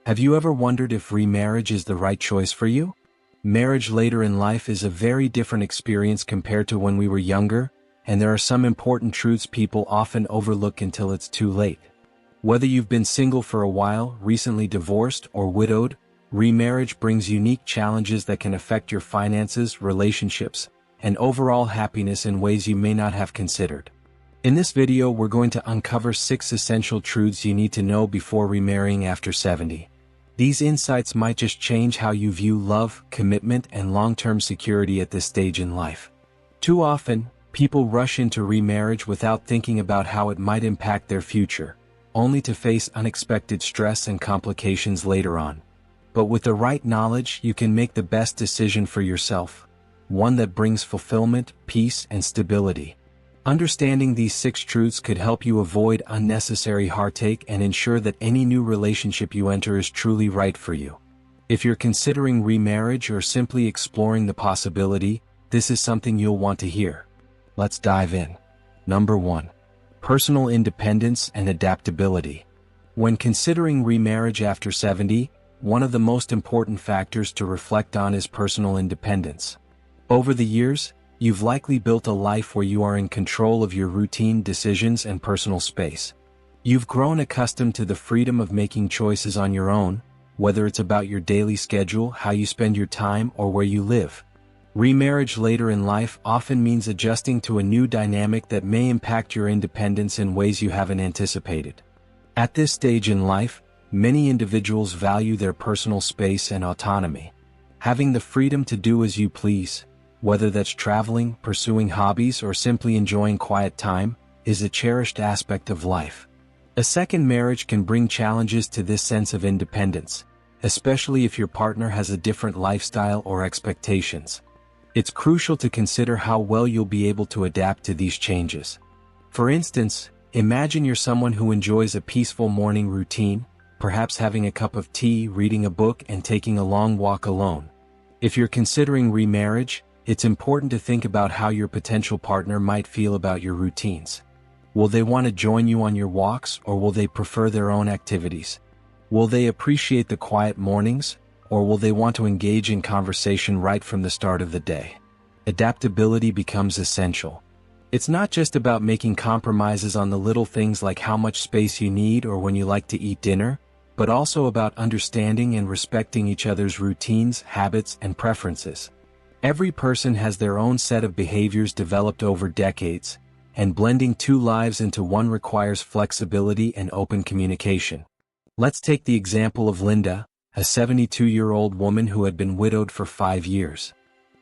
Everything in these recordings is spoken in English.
Have you ever wondered if remarriage is the right choice for you? Marriage later in life is a very different experience compared to when we were younger, and there are some important truths people often overlook until it's too late. Whether you've been single for a while, recently divorced, or widowed, remarriage brings unique challenges that can affect your finances, relationships, and overall happiness in ways you may not have considered. In this video, we're going to uncover 6 essential truths you need to know before remarrying after 70. These insights might just change how you view love, commitment, and long-term security at this stage in life. Too often, people rush into remarriage without thinking about how it might impact their future, only to face unexpected stress and complications later on. But with the right knowledge, you can make the best decision for yourself, one that brings fulfillment, peace, and stability. Understanding these 6 truths could help you avoid unnecessary heartache and ensure that any new relationship you enter is truly right for you. If you're considering remarriage or simply exploring the possibility, this is something you'll want to hear. Let's dive in. Number 1. Personal independence and adaptability. When considering remarriage after 70, one of the most important factors to reflect on is personal independence. Over the years, you've likely built a life where you are in control of your routine, decisions, and personal space. You've grown accustomed to the freedom of making choices on your own, whether it's about your daily schedule, how you spend your time, or where you live. Remarriage later in life often means adjusting to a new dynamic that may impact your independence in ways you haven't anticipated. At this stage in life, many individuals value their personal space and autonomy. Having the freedom to do as you please, whether that's traveling, pursuing hobbies, or simply enjoying quiet time, is a cherished aspect of life. A second marriage can bring challenges to this sense of independence, especially if your partner has a different lifestyle or expectations. It's crucial to consider how well you'll be able to adapt to these changes. For instance, imagine you're someone who enjoys a peaceful morning routine, perhaps having a cup of tea, reading a book, and taking a long walk alone. If you're considering remarriage, it's important to think about how your potential partner might feel about your routines. Will they want to join you on your walks, or will they prefer their own activities? Will they appreciate the quiet mornings, or will they want to engage in conversation right from the start of the day? Adaptability becomes essential. It's not just about making compromises on the little things like how much space you need or when you like to eat dinner, but also about understanding and respecting each other's routines, habits, and preferences. Every person has their own set of behaviors developed over decades, and blending 2 lives into one requires flexibility and open communication. Let's take the example of Linda, a 72-year-old woman who had been widowed for 5 years.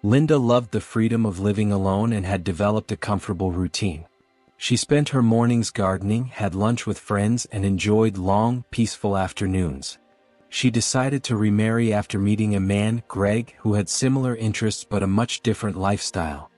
Linda loved the freedom of living alone and had developed a comfortable routine. She spent her mornings gardening, had lunch with friends, and enjoyed long, peaceful afternoons. She decided to remarry after meeting a man, Greg, who had similar interests but a much different lifestyle.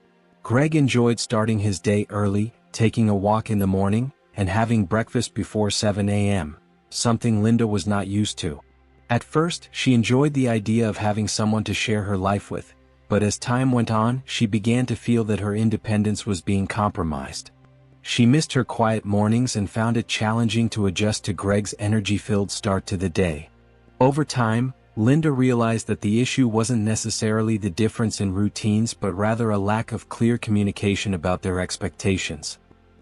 Greg enjoyed starting his day early, taking a walk in the morning, and having breakfast before 7 a.m., something Linda was not used to. At first, she enjoyed the idea of having someone to share her life with, but as time went on, she began to feel that her independence was being compromised. She missed her quiet mornings and found it challenging to adjust to Greg's energy-filled start to the day. Over time, Linda realized that the issue wasn't necessarily the difference in routines but rather a lack of clear communication about their expectations.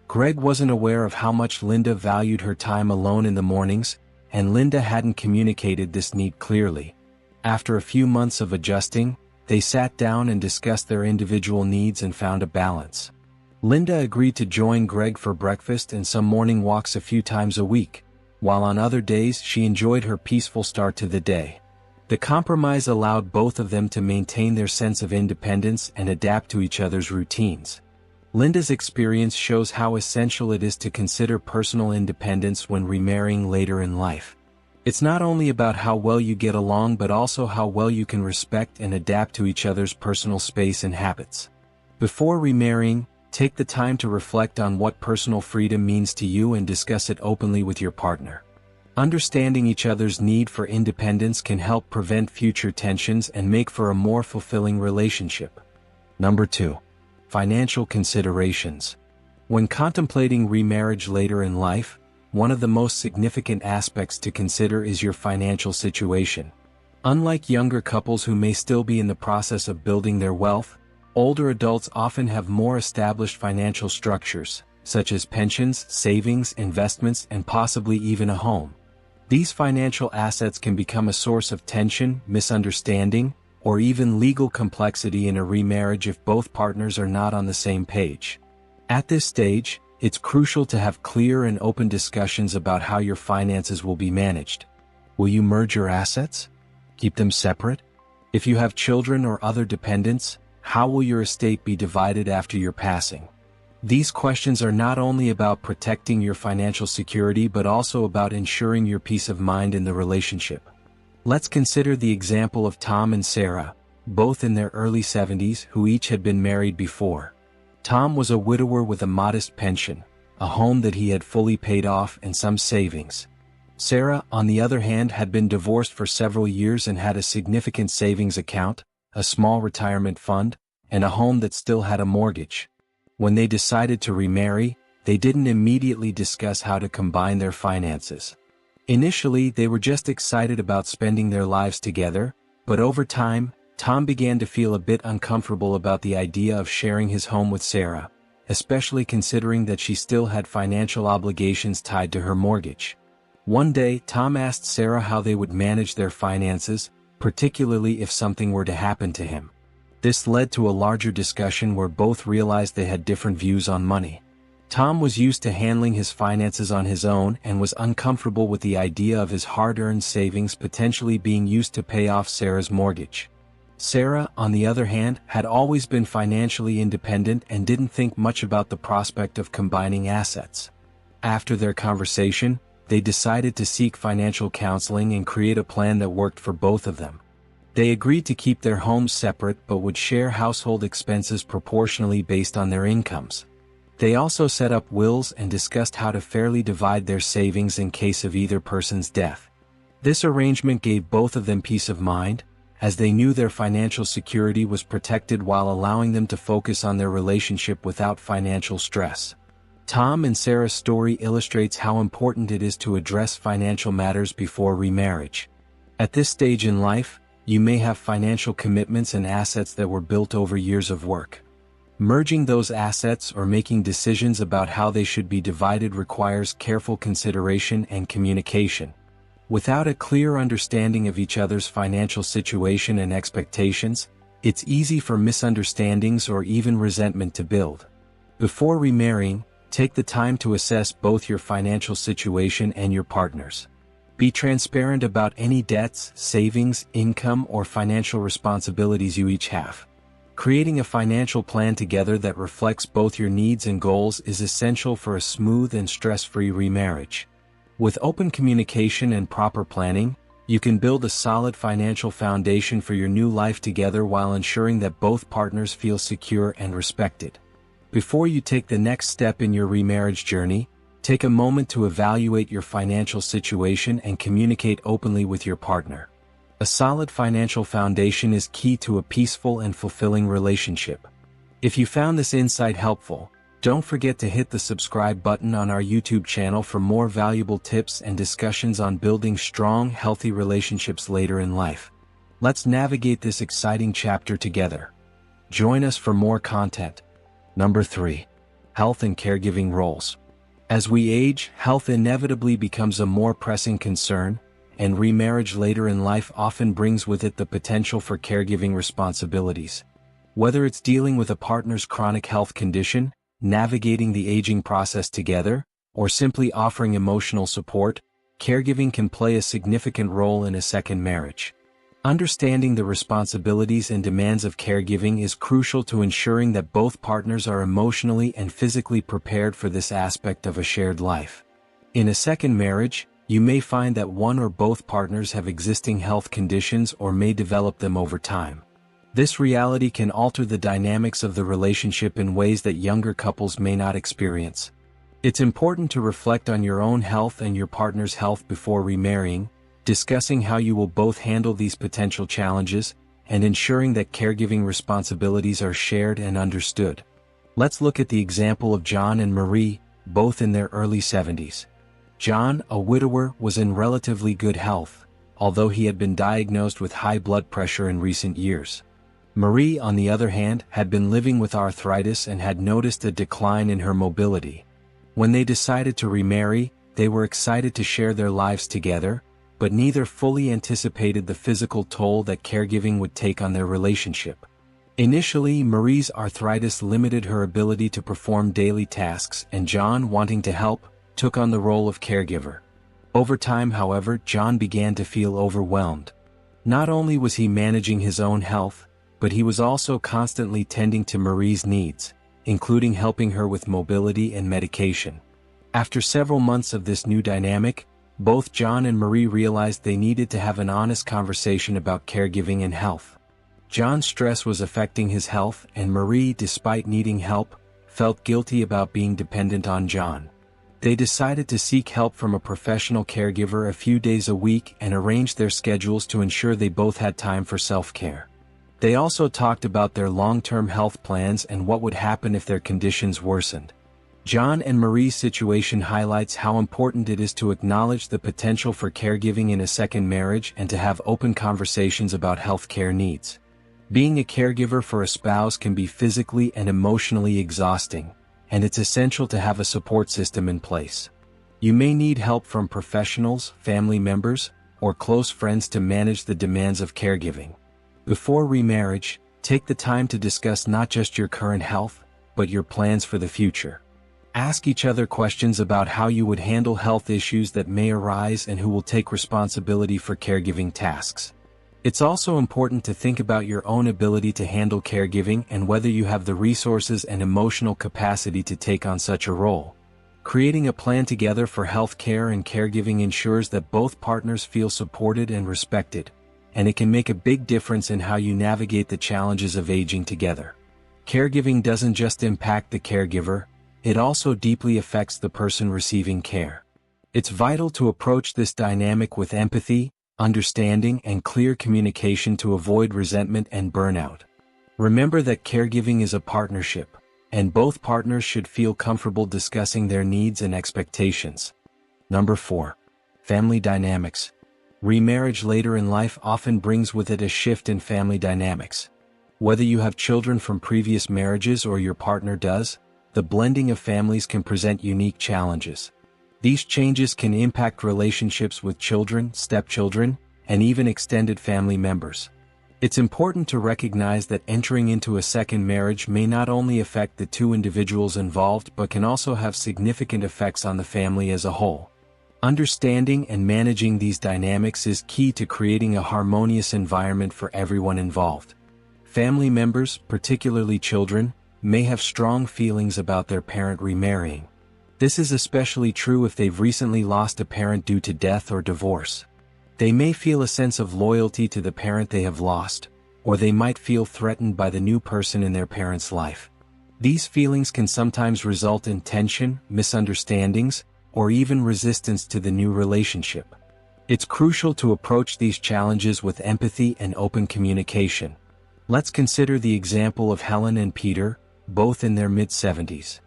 Greg wasn't aware of how much Linda valued her time alone in the mornings, and Linda hadn't communicated this need clearly. After a few months of adjusting, they sat down and discussed their individual needs and found a balance. Linda agreed to join Greg for breakfast and some morning walks a few times a week, while on other days she enjoyed her peaceful start to the day. The compromise allowed both of them to maintain their sense of independence and adapt to each other's routines. Linda's experience shows how essential it is to consider personal independence when remarrying later in life. It's not only about how well you get along but also how well you can respect and adapt to each other's personal space and habits. Before remarrying, take the time to reflect on what personal freedom means to you and discuss it openly with your partner. Understanding each other's need for independence can help prevent future tensions and make for a more fulfilling relationship. Number 2. Financial considerations. When contemplating remarriage later in life, one of the most significant aspects to consider is your financial situation. Unlike younger couples who may still be in the process of building their wealth, older adults often have more established financial structures, such as pensions, savings, investments, and possibly even a home. These financial assets can become a source of tension, misunderstanding, or even legal complexity in a remarriage if both partners are not on the same page. At this stage, it's crucial to have clear and open discussions about how your finances will be managed. Will you merge your assets? Keep them separate? If you have children or other dependents, how will your estate be divided after your passing? These questions are not only about protecting your financial security but also about ensuring your peace of mind in the relationship. Let's consider the example of Tom and Sarah, both in their early 70s, who each had been married before. Tom was a widower with a modest pension, a home that he had fully paid off, and some savings. Sarah, on the other hand, had been divorced for several years and had a significant savings account, a small retirement fund, and a home that still had a mortgage. When they decided to remarry, they didn't immediately discuss how to combine their finances. Initially, they were just excited about spending their lives together, but over time, Tom began to feel a bit uncomfortable about the idea of sharing his home with Sarah, especially considering that she still had financial obligations tied to her mortgage. One day, Tom asked Sarah how they would manage their finances, particularly if something were to happen to him. This led to a larger discussion where both realized they had different views on money. Tom was used to handling his finances on his own and was uncomfortable with the idea of his hard-earned savings potentially being used to pay off Sarah's mortgage. Sarah, on the other hand, had always been financially independent and didn't think much about the prospect of combining assets. After their conversation, they decided to seek financial counseling and create a plan that worked for both of them. They agreed to keep their homes separate but would share household expenses proportionally based on their incomes. They also set up wills and discussed how to fairly divide their savings in case of either person's death. This arrangement gave both of them peace of mind, as they knew their financial security was protected while allowing them to focus on their relationship without financial stress. Tom and Sarah's story illustrates how important it is to address financial matters before remarriage. At this stage in life, you may have financial commitments and assets that were built over years of work. Merging those assets or making decisions about how they should be divided requires careful consideration and communication. Without a clear understanding of each other's financial situation and expectations, it's easy for misunderstandings or even resentment to build. Before remarrying, take the time to assess both your financial situation and your partner's. Be transparent about any debts, savings, income, or financial responsibilities you each have. Creating a financial plan together that reflects both your needs and goals is essential for a smooth and stress-free remarriage. With open communication and proper planning, you can build a solid financial foundation for your new life together while ensuring that both partners feel secure and respected. Before you take the next step in your remarriage journey, take a moment to evaluate your financial situation and communicate openly with your partner. A solid financial foundation is key to a peaceful and fulfilling relationship. If you found this insight helpful, don't forget to hit the subscribe button on our YouTube channel for more valuable tips and discussions on building strong, healthy relationships later in life. Let's navigate this exciting chapter together. Join us for more content. Number 3. Health and caregiving roles. As we age, health inevitably becomes a more pressing concern, and remarriage later in life often brings with it the potential for caregiving responsibilities. Whether it's dealing with a partner's chronic health condition, navigating the aging process together, or simply offering emotional support, caregiving can play a significant role in a second marriage. Understanding the responsibilities and demands of caregiving is crucial to ensuring that both partners are emotionally and physically prepared for this aspect of a shared life. In a second marriage, you may find that one or both partners have existing health conditions or may develop them over time. This reality can alter the dynamics of the relationship in ways that younger couples may not experience. It's important to reflect on your own health and your partner's health before remarrying, discussing how you will both handle these potential challenges, and ensuring that caregiving responsibilities are shared and understood. Let's look at the example of John and Marie, both in their early 70s. John, a widower, was in relatively good health, although he had been diagnosed with high blood pressure in recent years. Marie, on the other hand, had been living with arthritis and had noticed a decline in her mobility. When they decided to remarry, they were excited to share their lives together, but neither fully anticipated the physical toll that caregiving would take on their relationship. Initially, Marie's arthritis limited her ability to perform daily tasks, and John, wanting to help, took on the role of caregiver. Over time, however, John began to feel overwhelmed. Not only was he managing his own health, but he was also constantly tending to Marie's needs, including helping her with mobility and medication. After several months of this new dynamic, both John and Marie realized they needed to have an honest conversation about caregiving and health. John's stress was affecting his health, and Marie, despite needing help, felt guilty about being dependent on John. They decided to seek help from a professional caregiver a few days a week and arranged their schedules to ensure they both had time for self-care. They also talked about their long-term health plans and what would happen if their conditions worsened. John and Marie's situation highlights how important it is to acknowledge the potential for caregiving in a second marriage and to have open conversations about health care needs. Being a caregiver for a spouse can be physically and emotionally exhausting, and it's essential to have a support system in place. You may need help from professionals, family members, or close friends to manage the demands of caregiving. Before remarriage, take the time to discuss not just your current health, but your plans for the future. Ask each other questions about how you would handle health issues that may arise and who will take responsibility for caregiving tasks. It's also important to think about your own ability to handle caregiving and whether you have the resources and emotional capacity to take on such a role. Creating a plan together for health care and caregiving ensures that both partners feel supported and respected, and it can make a big difference in how you navigate the challenges of aging together. Caregiving doesn't just impact the caregiver, it also deeply affects the person receiving care. It's vital to approach this dynamic with empathy, understanding, and clear communication to avoid resentment and burnout. Remember that caregiving is a partnership, and both partners should feel comfortable discussing their needs and expectations. Number 4. Family dynamics. Remarriage later in life often brings with it a shift in family dynamics. Whether you have children from previous marriages or your partner does, the blending of families can present unique challenges. These changes can impact relationships with children, stepchildren, and even extended family members. It's important to recognize that entering into a second marriage may not only affect the two individuals involved but can also have significant effects on the family as a whole. Understanding and managing these dynamics is key to creating a harmonious environment for everyone involved. Family members, particularly children, may have strong feelings about their parent remarrying. This is especially true if they've recently lost a parent due to death or divorce. They may feel a sense of loyalty to the parent they have lost, or they might feel threatened by the new person in their parent's life. These feelings can sometimes result in tension, misunderstandings, or even resistance to the new relationship. It's crucial to approach these challenges with empathy and open communication. Let's consider the example of Helen and Peter, both in their mid-70s.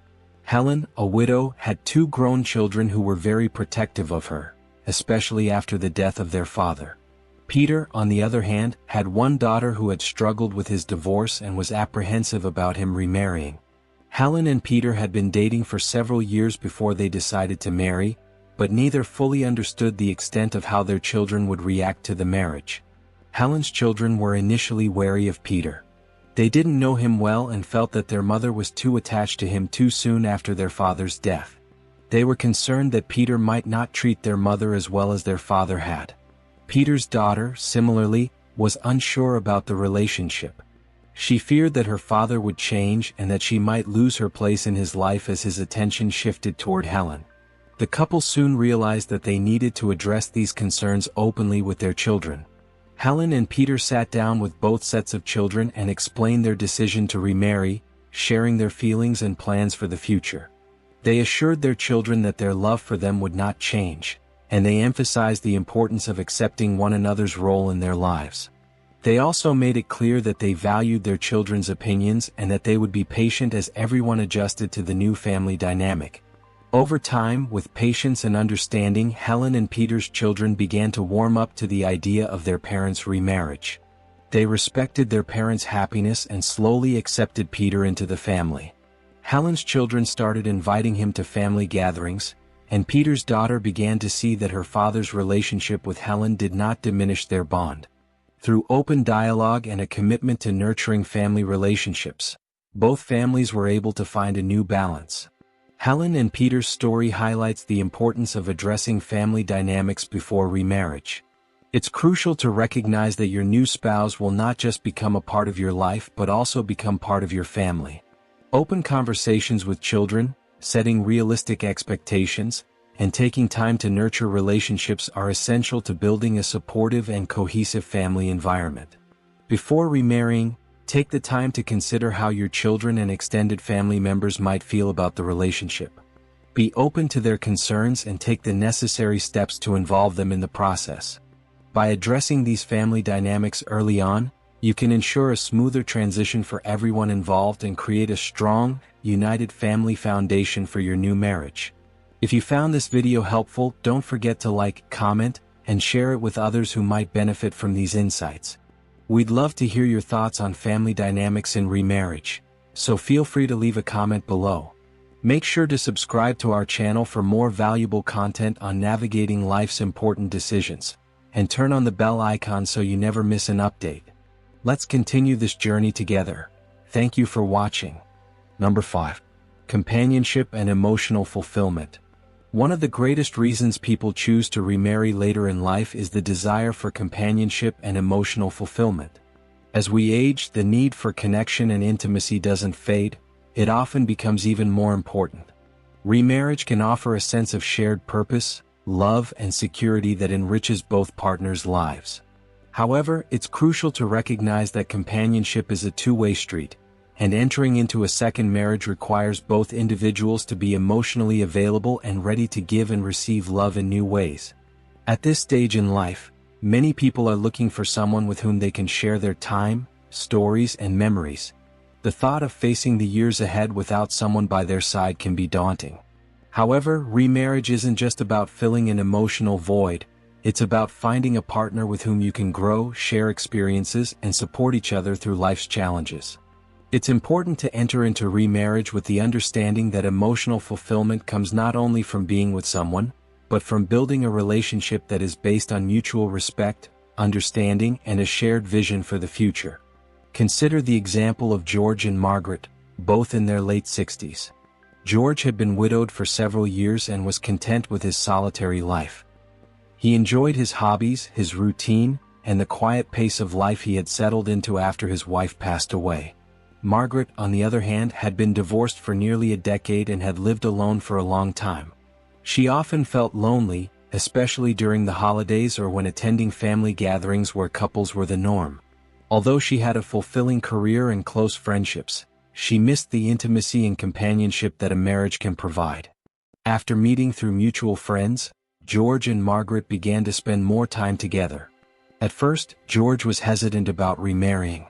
Helen, a widow, had 2 grown children who were very protective of her, especially after the death of their father. Peter, on the other hand, had 1 daughter who had struggled with his divorce and was apprehensive about him remarrying. Helen and Peter had been dating for several years before they decided to marry, but neither fully understood the extent of how their children would react to the marriage. Helen's children were initially wary of Peter. They didn't know him well and felt that their mother was too attached to him too soon after their father's death. They were concerned that Peter might not treat their mother as well as their father had. Peter's daughter, similarly, was unsure about the relationship. She feared that her father would change and that she might lose her place in his life as his attention shifted toward Helen. The couple soon realized that they needed to address these concerns openly with their children. Helen and Peter sat down with both sets of children and explained their decision to remarry, sharing their feelings and plans for the future. They assured their children that their love for them would not change, and they emphasized the importance of accepting one another's role in their lives. They also made it clear that they valued their children's opinions and that they would be patient as everyone adjusted to the new family dynamic. Over time, with patience and understanding, Helen and Peter's children began to warm up to the idea of their parents' remarriage. They respected their parents' happiness and slowly accepted Peter into the family. Helen's children started inviting him to family gatherings, and Peter's daughter began to see that her father's relationship with Helen did not diminish their bond. Through open dialogue and a commitment to nurturing family relationships, both families were able to find a new balance. Helen and Peter's story highlights the importance of addressing family dynamics before remarriage. It's crucial to recognize that your new spouse will not just become a part of your life but also become part of your family. Open conversations with children, setting realistic expectations, and taking time to nurture relationships are essential to building a supportive and cohesive family environment. Before remarrying, take the time to consider how your children and extended family members might feel about the relationship. Be open to their concerns and take the necessary steps to involve them in the process. By addressing these family dynamics early on, you can ensure a smoother transition for everyone involved and create a strong, united family foundation for your new marriage. If you found this video helpful, don't forget to like, comment, and share it with others who might benefit from these insights. We'd love to hear your thoughts on family dynamics in remarriage, so feel free to leave a comment below. Make sure to subscribe to our channel for more valuable content on navigating life's important decisions, and turn on the bell icon so you never miss an update. Let's continue this journey together. Thank you for watching. Number 5. Companionship and emotional fulfillment. One of the greatest reasons people choose to remarry later in life is the desire for companionship and emotional fulfillment. As we age, the need for connection and intimacy doesn't fade, it often becomes even more important. Remarriage can offer a sense of shared purpose, love, and security that enriches both partners' lives. However, it's crucial to recognize that companionship is a two-way street, and entering into a second marriage requires both individuals to be emotionally available and ready to give and receive love in new ways. At this stage in life, many people are looking for someone with whom they can share their time, stories, and memories. The thought of facing the years ahead without someone by their side can be daunting. However, remarriage isn't just about filling an emotional void, it's about finding a partner with whom you can grow, share experiences, and support each other through life's challenges. It's important to enter into remarriage with the understanding that emotional fulfillment comes not only from being with someone, but from building a relationship that is based on mutual respect, understanding, and a shared vision for the future. Consider the example of George and Margaret, both in their late 60s. George had been widowed for several years and was content with his solitary life. He enjoyed his hobbies, his routine, and the quiet pace of life he had settled into after his wife passed away. Margaret, on the other hand, had been divorced for nearly a decade and had lived alone for a long time. She often felt lonely, especially during the holidays or when attending family gatherings where couples were the norm. Although she had a fulfilling career and close friendships, she missed the intimacy and companionship that a marriage can provide. After meeting through mutual friends, George and Margaret began to spend more time together. At first, George was hesitant about remarrying.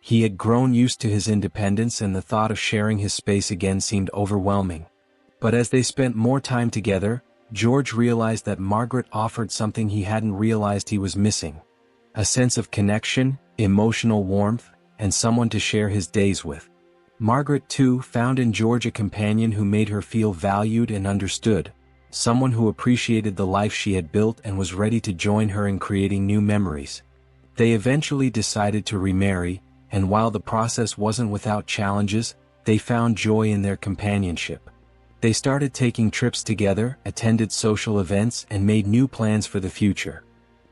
He had grown used to his independence and the thought of sharing his space again seemed overwhelming. But as they spent more time together, George realized that Margaret offered something he hadn't realized he was missing: a sense of connection, emotional warmth, and someone to share his days with. Margaret, too, found in George a companion who made her feel valued and understood, someone who appreciated the life she had built and was ready to join her in creating new memories. They eventually decided to remarry, and while the process wasn't without challenges, they found joy in their companionship. They started taking trips together, attended social events, and made new plans for the future.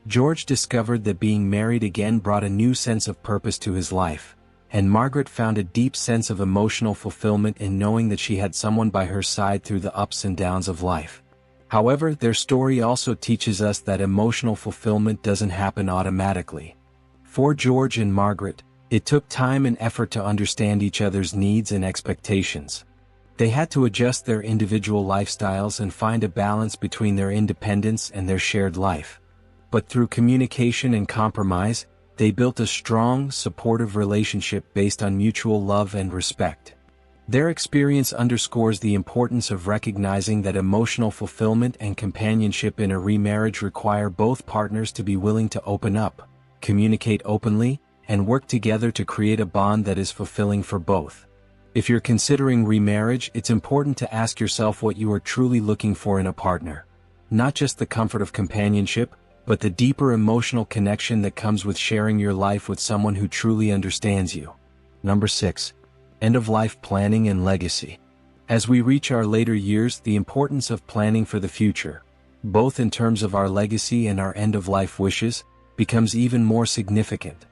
George discovered that being married again brought a new sense of purpose to his life, and Margaret found a deep sense of emotional fulfillment in knowing that she had someone by her side through the ups and downs of life. However, their story also teaches us that emotional fulfillment doesn't happen automatically. For George and Margaret, it took time and effort to understand each other's needs and expectations. They had to adjust their individual lifestyles and find a balance between their independence and their shared life. But through communication and compromise, they built a strong, supportive relationship based on mutual love and respect. Their experience underscores the importance of recognizing that emotional fulfillment and companionship in a remarriage require both partners to be willing to open up, communicate openly, and work together to create a bond that is fulfilling for both. If you're considering remarriage, it's important to ask yourself what you are truly looking for in a partner. Not just the comfort of companionship, but the deeper emotional connection that comes with sharing your life with someone who truly understands you. Number 6. End-of-life planning and legacy. As we reach our later years, the importance of planning for the future, both in terms of our legacy and our end-of-life wishes, becomes even more significant.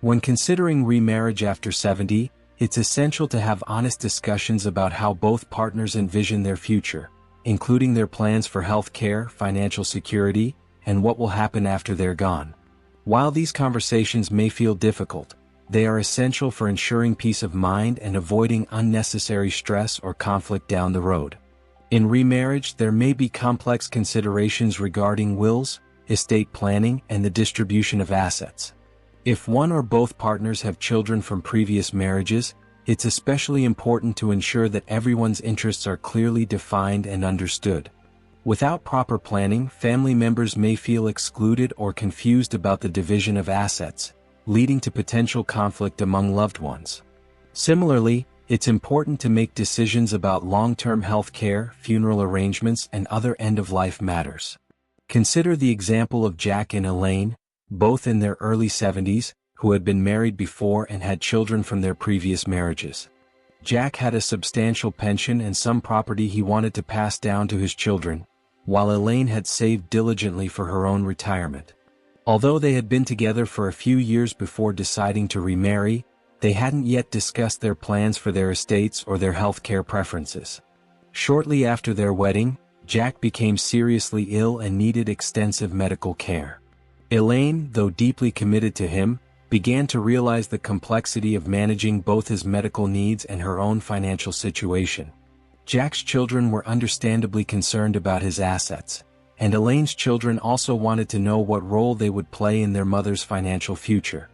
When considering remarriage after 70, it's essential to have honest discussions about how both partners envision their future, including their plans for health care, financial security, and what will happen after they're gone. While these conversations may feel difficult, they are essential for ensuring peace of mind and avoiding unnecessary stress or conflict down the road. In remarriage, there may be complex considerations regarding wills, estate planning, and the distribution of assets. If one or both partners have children from previous marriages, it's especially important to ensure that everyone's interests are clearly defined and understood. Without proper planning, family members may feel excluded or confused about the division of assets, leading to potential conflict among loved ones. Similarly, it's important to make decisions about long-term health care, funeral arrangements, and other end-of-life matters. Consider the example of Jack and Elaine, both in their early 70s, who had been married before and had children from their previous marriages. Jack had a substantial pension and some property he wanted to pass down to his children, while Elaine had saved diligently for her own retirement. Although they had been together for a few years before deciding to remarry, they hadn't yet discussed their plans for their estates or their health care preferences. Shortly after their wedding, Jack became seriously ill and needed extensive medical care. Elaine, though deeply committed to him, began to realize the complexity of managing both his medical needs and her own financial situation. Jack's children were understandably concerned about his assets, and Elaine's children also wanted to know what role they would play in their mother's financial future.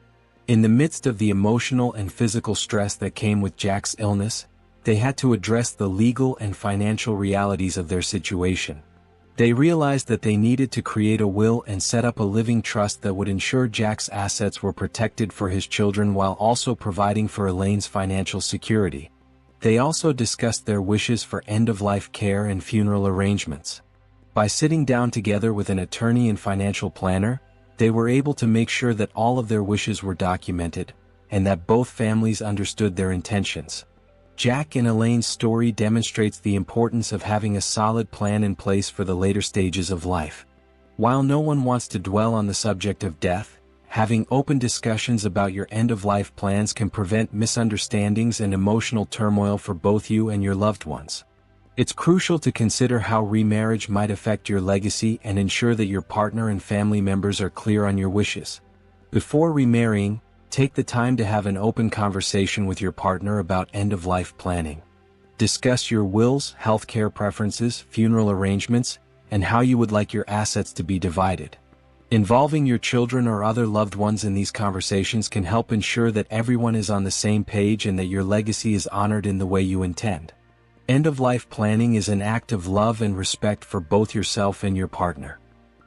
In the midst of the emotional and physical stress that came with Jack's illness, they had to address the legal and financial realities of their situation. They realized that they needed to create a will and set up a living trust that would ensure Jack's assets were protected for his children while also providing for Elaine's financial security. They also discussed their wishes for end-of-life care and funeral arrangements. By sitting down together with an attorney and financial planner, they were able to make sure that all of their wishes were documented, and that both families understood their intentions. Jack and Elaine's story demonstrates the importance of having a solid plan in place for the later stages of life. While no one wants to dwell on the subject of death, having open discussions about your end-of-life plans can prevent misunderstandings and emotional turmoil for both you and your loved ones. It's crucial to consider how remarriage might affect your legacy and ensure that your partner and family members are clear on your wishes. Before remarrying, take the time to have an open conversation with your partner about end-of-life planning. Discuss your wills, healthcare preferences, funeral arrangements, and how you would like your assets to be divided. Involving your children or other loved ones in these conversations can help ensure that everyone is on the same page and that your legacy is honored in the way you intend. End-of-life planning is an act of love and respect for both yourself and your partner.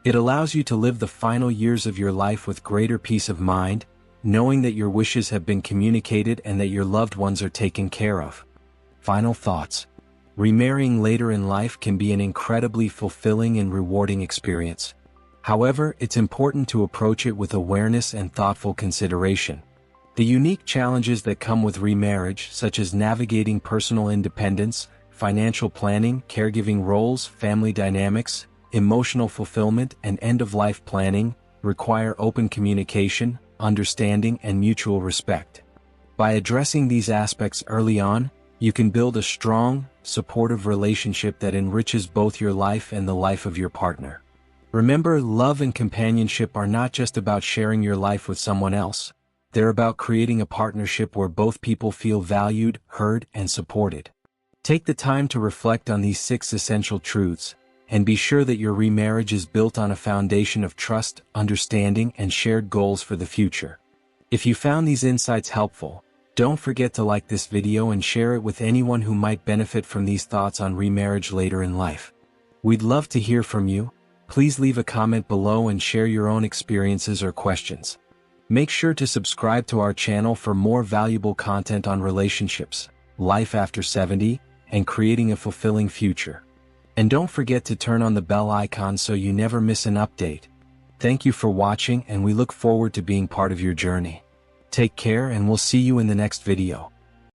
It allows you to live the final years of your life with greater peace of mind, knowing that your wishes have been communicated and that your loved ones are taken care of. Final thoughts. Remarrying later in life can be an incredibly fulfilling and rewarding experience. However, it's important to approach it with awareness and thoughtful consideration. The unique challenges that come with remarriage, such as navigating personal independence, financial planning, caregiving roles, family dynamics, emotional fulfillment, and end-of-life planning, require open communication, understanding, and mutual respect. By addressing these aspects early on, you can build a strong, supportive relationship that enriches both your life and the life of your partner. Remember, love and companionship are not just about sharing your life with someone else. They're about creating a partnership where both people feel valued, heard, and supported. Take the time to reflect on these 6 essential truths, and be sure that your remarriage is built on a foundation of trust, understanding, and shared goals for the future. If you found these insights helpful, Don't forget to like this video and share it with anyone who might benefit from these thoughts on remarriage later in life. We'd love to hear from you. Please leave a comment below and share your own experiences or questions. Make sure to subscribe to our channel for more valuable content on relationships, life after 70, and creating a fulfilling future. And don't forget to turn on the bell icon so you never miss an update. Thank you for watching, and we look forward to being part of your journey. Take care, and we'll see you in the next video.